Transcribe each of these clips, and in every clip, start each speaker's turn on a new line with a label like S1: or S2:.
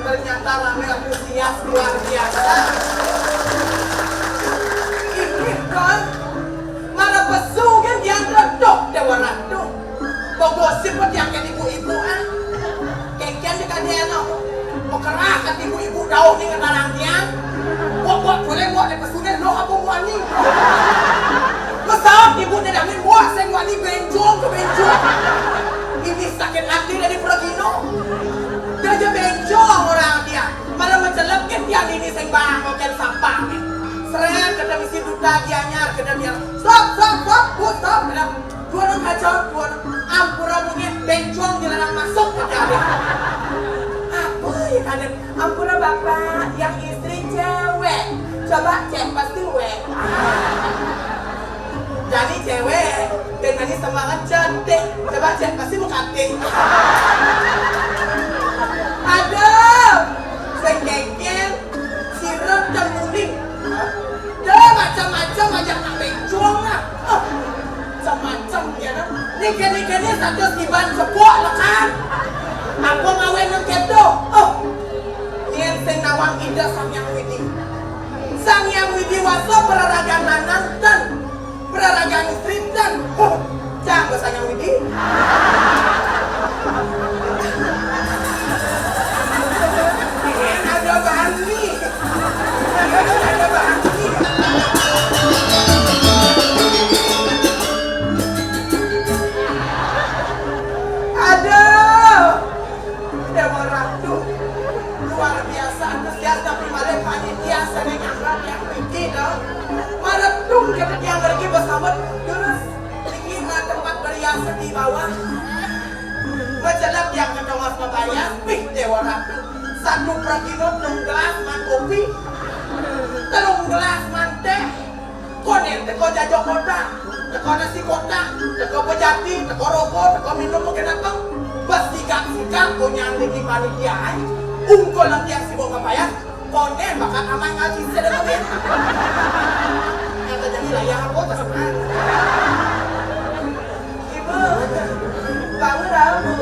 S1: Ternyata rame antusias luar biasa. Ini kan malah pesu kan yang redok dewa ratu. Bogosip kan yang kan ibu-ibu ah. Kekian dekat dia no. Mau kerah kan ibu-ibu daun ni ngetarang dia. Buat boleh buat di pesunya lo apa muani. Masa ibu dia dah main buat saya muani benjong ke benjong. Ini sakit hati dari Pragino. Dia aja bencong orang dia. Malah mencelupkan dia ini sing bangkokan sampah ni. Seret kena misi duta dia nyar kena dia. Stop. Kena dua orang kacau, dua orang ampura mungkin bencong dilarang masuk ke dia. Apa ya kader? Ampura bapak yang istri cewek. Coba cek pasti wek. Jadi cewek dengan ini semangat cantik. Coba cek pasti bukan cantik. Aduh, sengkengkel, sirup dan kuning. Dah macam-macam ajak nak bencong lah. Macam-macam dia nak. Nikah-nikahnya satu tiban sepuak lah kan. Apa ngawin yang kedo? Yang sing nawang indah Sang Yang Widi. Sang Yang Widi waso peraragan nanantan. Peraragan istritan. Jangan Sang Yang Widi. Ada Bani. Aduh, Dewa Ratu luar biasa antusias tapi malah panitia sering angkat yang tinggi dong. Maratung kita yang pergi bersama terus tinggi tempat berhias di bawah. Majalah yang mendengar membayar, pih Dewa Ratu. Satu Pragino telung gelas man kopi, telung gelas man teh. Konen teko jajok kota, teko nasi kota, teko pejati, teko rogo, teko minum mungkin apa? Bas sikap punya lagi panitia. Ungkol lang yang sibuk kapayat, konen bakal aman ngaji sedekah. Yang terjadi layar aku tersebar. Ibu, bangun dah bu.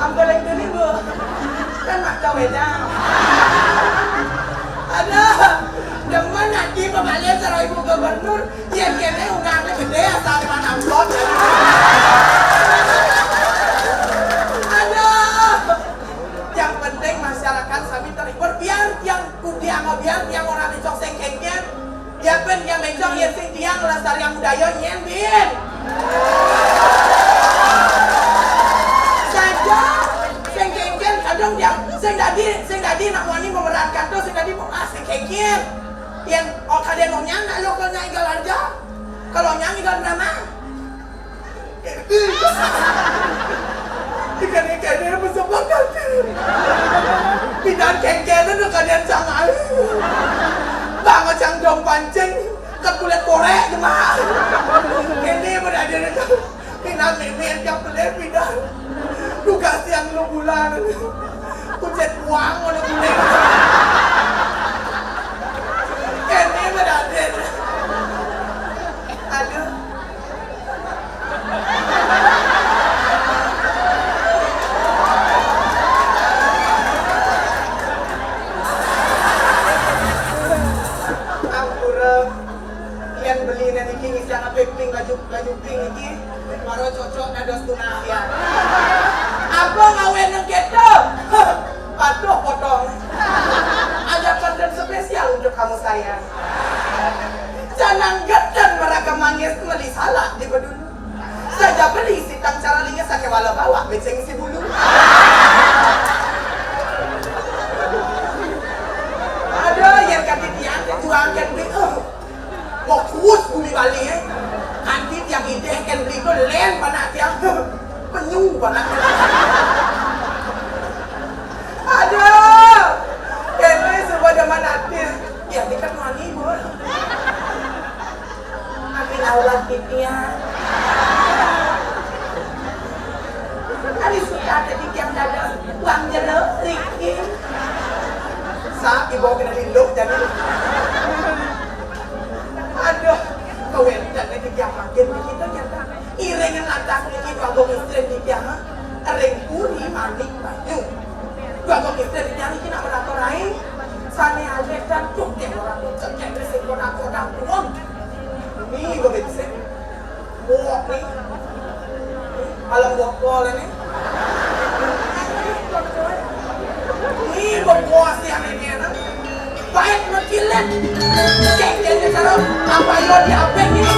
S1: Ambil lagi dulu bu. Kan mak kau wedang. Ada, demen nanti pembalian sarau ibu gubernur. Dia kene undangnya gede asal di mana amplop. Ada, yang penting masyarakat kami terhibur. Biar yang kudiang biar yang orang dicok sengkengnya. Dia pun yang mencok yang sing tiang lestari yang budaya nyembin. Sing tadi nak wani memerankan tu, sing tadi mau asik kekir. Yang kalian mau nyang, lo kalau nyang igal aja, kalau nyang igal nama. Ikan dia bersepakat. Pindah kekir tu kalian sangat. Bang macam dom pancing, kat kulit korek cuma. Ini berada di pindah mimpi yang pelik pindah. Duga siang lo bulan. Kucet uang oleh kulit. Ini berada beli nanti kini siang pink baju pink ini baru cocok nados tunah ya. Apa ngawin yang gitu? Patuh potong. Ada konten spesial untuk kamu sayang. Jangan gedan meragam manis meli salah di bedul. Saja beli sitang cara linya sakit wala bawa beceng si bulu. Ada yang kaki tiang jual kan beli mau kuat bumi Bali ya. Nanti tiang ide kan beli ko len panak tiang penyu panak. Ada kene semua zaman nanti ya dekat mani bol. Nanti laulat titia. Hari sudah ada di tiang dada uang jelek Riki. Saat ibu kena lindung jadi. Aduh, kawin dan di tiang makin begitu nyata. Irengan lantas Riki bagong istri di tiang. Ring puri manik banyu. Bagong istri di tiang ini nak beratorai. Sane alek dan tuk tiang orang cekek resik kodang-kodang tuang. Ini begitu. Buat nih. Malam buat bola nih. Ini berpuas yang ini ya. Baik menjilat. Cek dia cara apa yang diapek ini.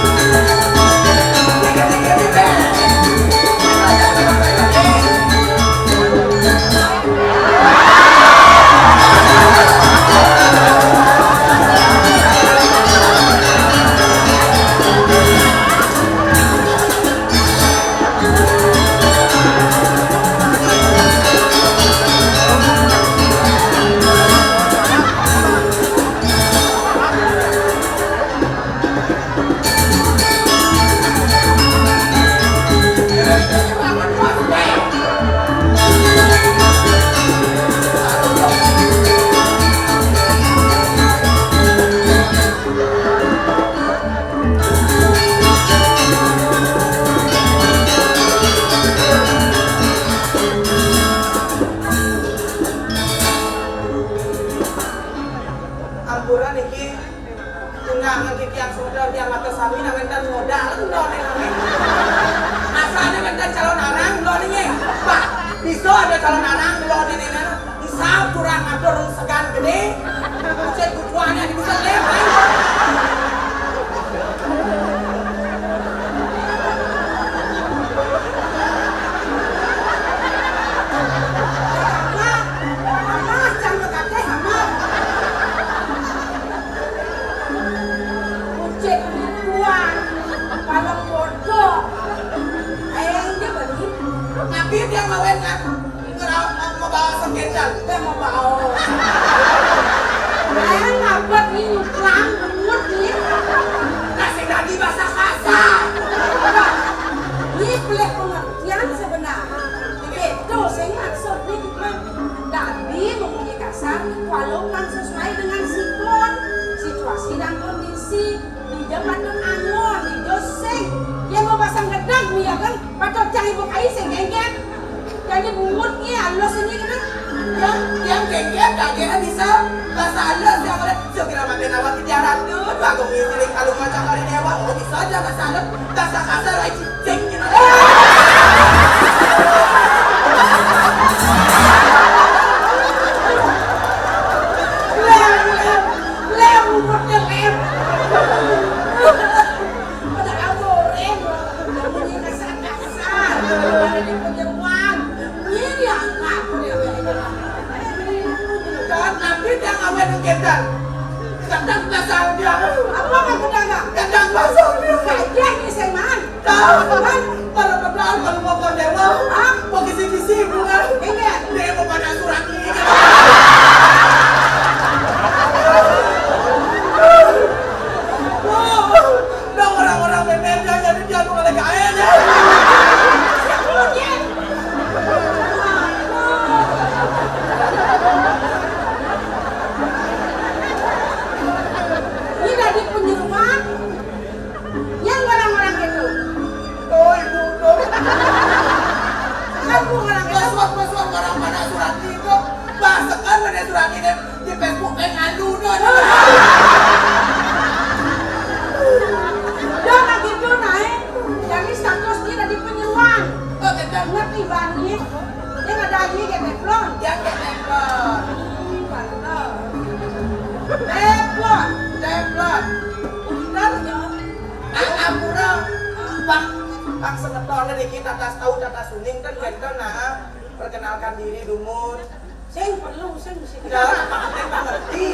S1: langsung ngeton dikit atas tahu atas suning kan kenten nah perkenalkan diri dumur.
S2: Sing perlu sing mesti.
S1: Nah, pakai ngerti.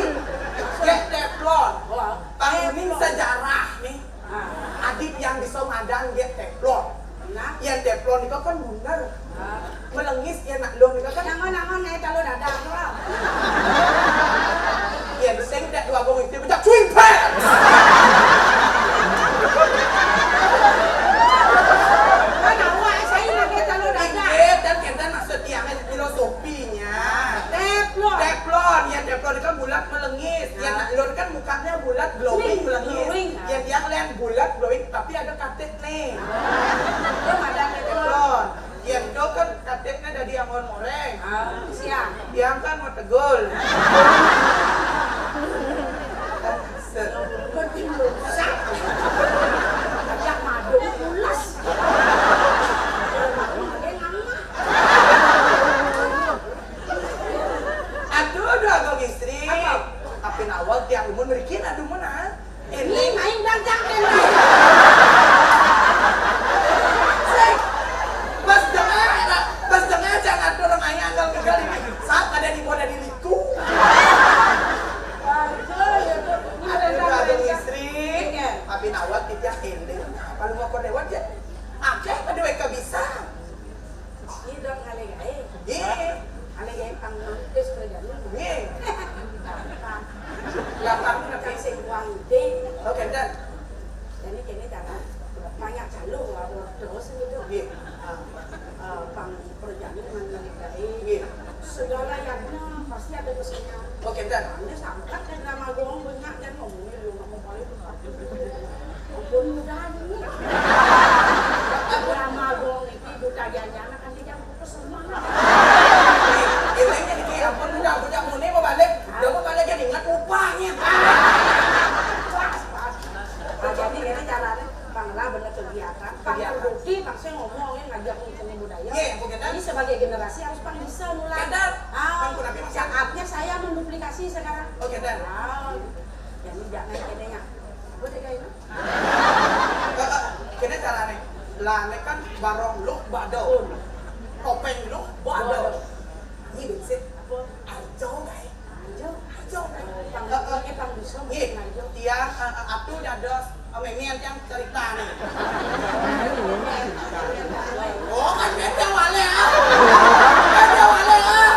S1: Get teflon. Ini sejarah nih. Adik yang di Somadan get teflon.
S2: Nah,
S1: yang teflon itu kan bener. Melengis ya nak long itu kan.
S2: Nangon naik kalau dadah lah.
S1: Ya beseng tak dua gong itu becak cuing pan.
S2: Mana awak saya lagi kalau dadah.
S1: Dan kita maksud tiangnya filosofinya.
S2: Teflon.
S1: Teflon, ya teflon itu kan bulat melengis. Yang nak long kan mukanya bulat glowing melengis. Yang yang lain bulat glowing tapi ada katet nih.
S2: Belum ada
S1: Teflon. Yang itu kan katetnya dari angon moreng.
S2: Siap.
S1: Yang kan mau tegul.
S2: Sak. Ajak madu pulas.
S1: Aduh, agak istri. Tapi awal tiang umur berikin aduh mana?
S2: Ini main dagang kan.
S1: Pas jangan jangan dorong ayah anggal kegal ini. Saat ada di moda di liku. Aduh, istri. Tapi awal tiang ini. Kalau mau kau lewat ya. Aceh pada mereka bisa.
S2: Ini dong kali gaya.
S1: Ye.
S2: Kali gaya pang terus kerja lu.
S1: Ye. Lapang tapi
S2: Kasih uang deh.
S1: oke dan.
S2: Jadi kini cara banyak jalur terus itu.
S1: Ye.
S2: Pang perjalanan mengenai
S1: Ye.
S2: segala yang pasti ada mesinnya.
S1: Oke dan.
S2: Ini sampai ke drama gong banyak dan ngomongnya lu ngomong balik. Ampun mudah ini. Drama gong itu budayanya anak kan dia putus semua.
S1: Ini jadi ampun udah muni mau balik. Udah mau balik jadi ingat upahnya.
S2: Pas. Jadi ini caranya bangla bener kegiatan. Pang Rudi pasti ngomongin ngajak seni budaya.
S1: Iya, oke dan.
S2: Ini sebagai generasi harus pang bisa mulai.
S1: Kedap. Pang kunapi masih.
S2: Saatnya saya menduplikasi sekarang.
S1: Oke dan.
S2: Jadi jangan kedenya. Apa tega ini?
S1: Kena caranya. Lane kan barong lu bado. Topeng lu bado. Ini bensin.
S2: Apa?
S1: Ajo guys.
S2: Ajo.
S1: Ajo guys.
S2: Pang bisa
S1: Iya.
S2: mungkin ajo.
S1: Tiang atu dados memian yang cerita nih. Oh kan beda wale ah. Beda wale ah.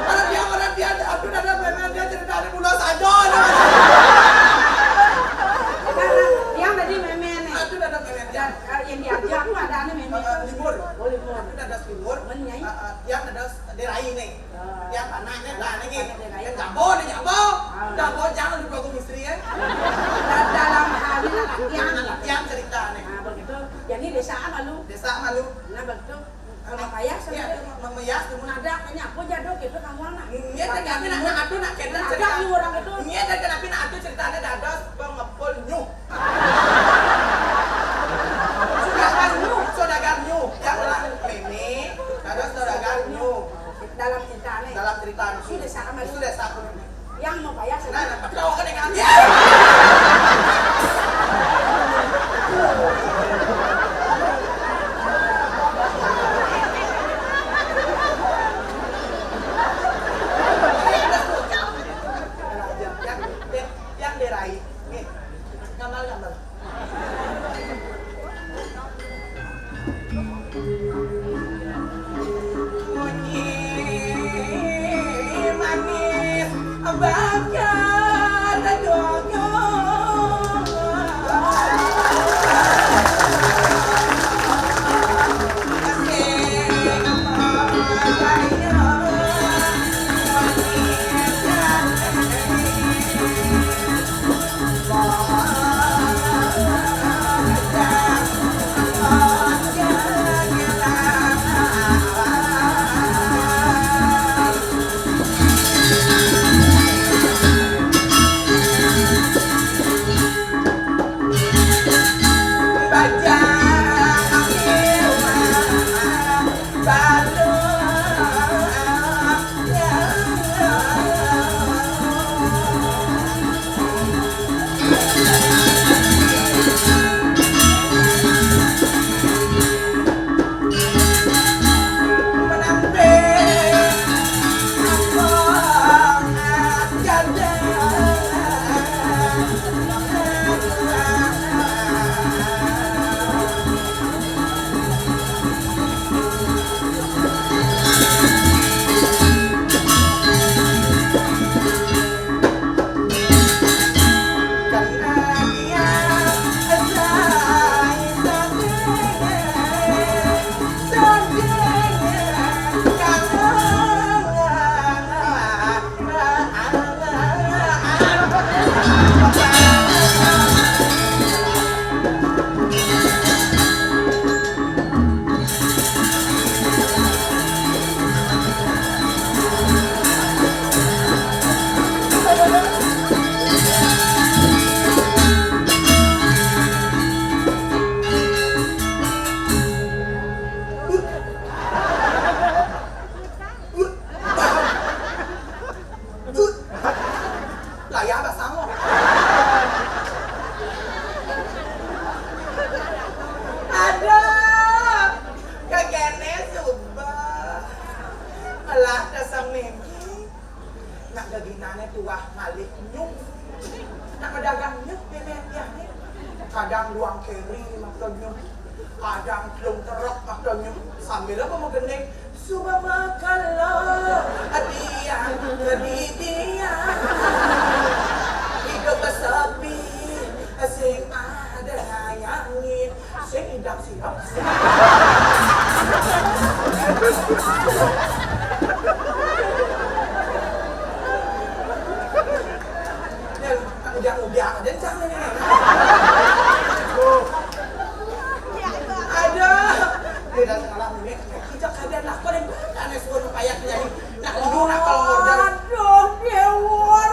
S1: Orang dia atu dados memian dia cerita di pulau saja.
S2: Yang tadi memen nih.
S1: Atu dados memian dia.
S2: Yang diajak tuh ada ane memen.
S1: Libur.
S2: Oh libur.
S1: Atu dados libur.
S2: Menyai.
S1: Yang dados derai nih. Yang anaknya lah nih. Yang jabo. Jabo jangan lupa aku istri ya.
S2: Dalam hal ini
S1: Yang cerita nih.
S2: Nah begitu. Jadi desa malu.
S1: Desa malu.
S2: Nah begitu. Kalau payah
S1: Ya,
S2: sebenarnya.
S1: memeyas di mana?
S2: Ada kayaknya aku jaduk gitu kamu anak.
S1: Iya, dan kami nak atu nak kena
S2: Ada
S1: cerita.
S2: nih orang itu.
S1: Iya, dan kami nak atu ceritanya dados pengepul nyuh. Saudagar nyuh. Yang lah ini dados saudagar nyuh.
S2: Dalam cerita nih.
S1: Dalam cerita
S2: Itu desa malu.
S1: itu desa aku.
S2: Yang mau payah
S1: Nah,
S2: sebenarnya.
S1: nak tahu kan dengan dia. Yang derai. Nih. Gambar. Bunyi manis bakar jojo. kadang luang keri makanya, kadang belum terok makanya, sambil apa mau gendeng, suba makanlah dia hidup bersepi, sing ada hayangin, sing idam siap. Udah dan jangan ini. Ada. Dia dah salah ni. Kita kada nak kau yang aneh suruh payah jadi. Nak lu nak kalau order.
S2: Aduh, dewa,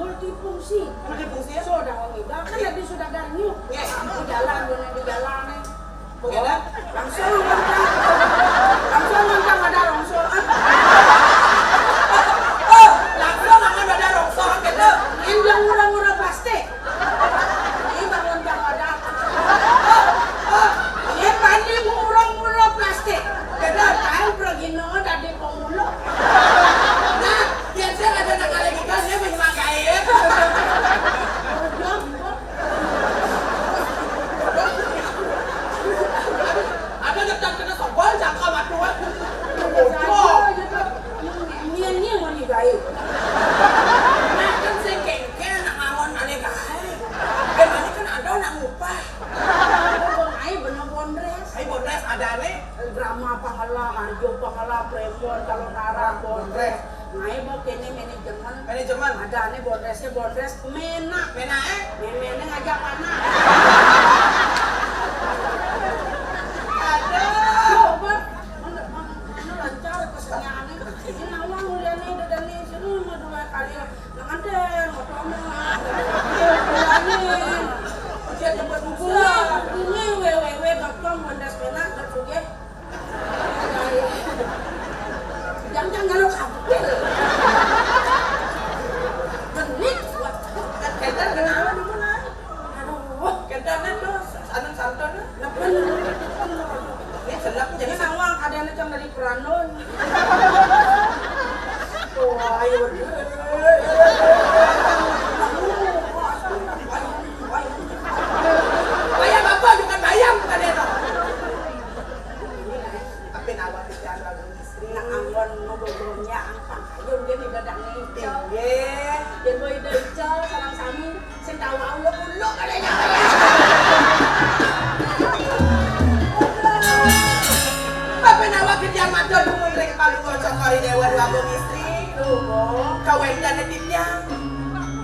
S2: multifungsi.
S1: Multifungsi ya?
S2: Sudah wanita kan tadi sudah ganyuk.
S1: Iya.
S2: Di jalan di jalan.
S1: Bagaimana?
S2: Langsung ada longsor.
S1: Oh, langsung akan ada rongsor gitu.
S2: Yang murah-murah plastik. Ini bangun kang ada. Ini pandi murah-murah plastik. Kita tahu pergi dari pemulo.
S1: Nah, biasanya ada nak lagi kan dia memakai ya. Ada dekat kena sobol jangka matuan.
S2: Ini mau dibaik.
S1: Nah, kan saya kengkel nak ngawon aneh kai. Emang kan ada nak ngupah.
S2: Ai bener bondres.
S1: Hai bondres ada nih.
S2: Drama pahala, harjo pahala, premon, kalau nara bondres. Ngai mau kene manajemen.
S1: Manajemen
S2: Ada nih bondresnya bondres menak.
S1: Mena
S2: Mene ngajak anak.
S1: ada.
S2: Coba mana lancar pesannya aneh. Ini awang mulia nih dan nih sini mau 2 kali. Jangan deh, mau tolong. Bilangin.
S1: Dia jemput buku.
S2: Ini www.com bondres menak juga. Jangan kalau kabel. Genit buat
S1: Kentar kenapa di mana?
S2: aduh.
S1: Kentarnya tuh anun santun.
S2: Lepen.
S1: Ini selap
S2: Jadi
S1: jadi
S2: sawang ada yang dari Peranon. Oh, ayo.
S1: bayam apa bukan bayam bukan itu. Tapi nawar di jalan lagu istri.
S2: Nak anggon ngobrolnya angpang. Ayo dia di dadang nih.
S1: Iya.
S2: Dia boy decel salam sami sing tahu Allah kulo kadanya.
S1: Tapi nawar di jalan matur mungkin paling cocok kali dewa lagu istri.
S2: Tuh,
S1: Kawen dan timnya.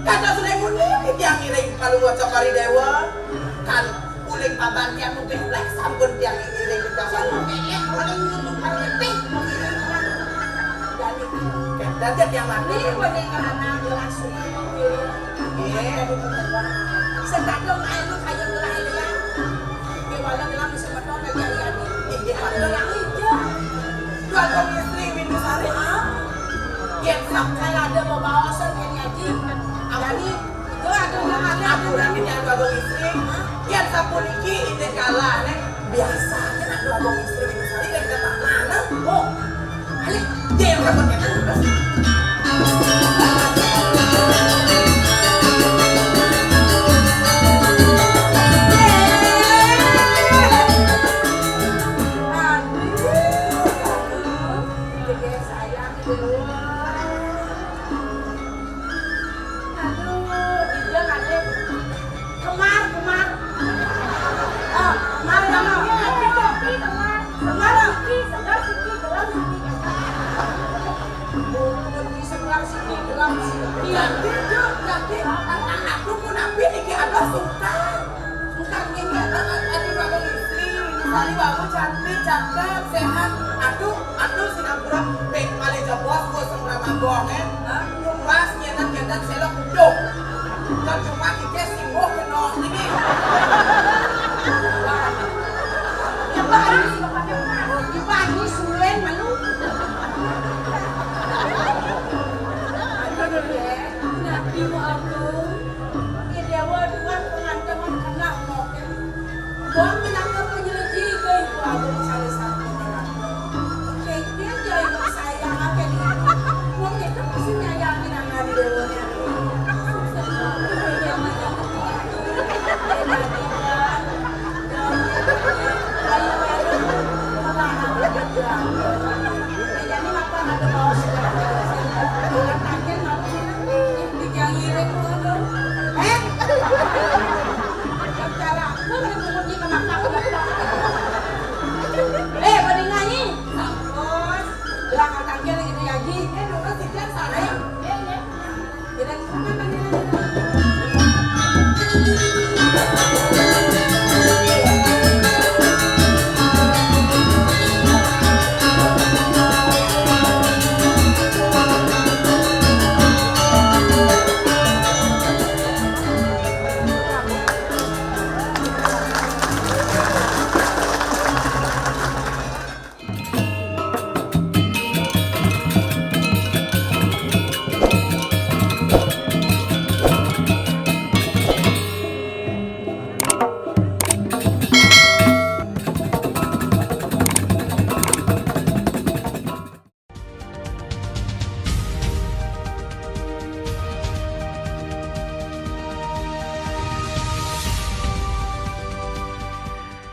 S1: Kata sudah muni yang iring paling cocok kali dewa. Kan uling paban tiang mungkin lek sampun tiang iring kita sama.
S2: paling untuk parletik. Jadi
S1: Dan dia tiang mati.
S2: ini pada karena langsung
S1: Iya.
S2: sedang air lu kayak mulai ya. Di walau dalam semeton aja ya.
S1: Iya.
S2: Ada yang hijau.
S1: Lagu istri minum sari.
S2: Yang kalau ada bawa-bawasan yang nyaji. Jadi itu ada yang ada.
S1: Aku lagi yang lagu istri. Yang sapu niki ini kalah nih. Biasanya nak lagu istri minum sari dari kata mana?
S2: Oh, alik.
S1: Dia yang dapat kita terus. Jadi anakku pun nabi niki ada sultan. Sultan ini ada lagu istri. Misalnya bagus cantik, cakep, sehat. Aduh Singapura baik Malaysia bos sama magong Numbas nyetan selok uduk. Dan cuma kita singgung kenong ini.
S2: Ini sulen malu. Nabi mu aku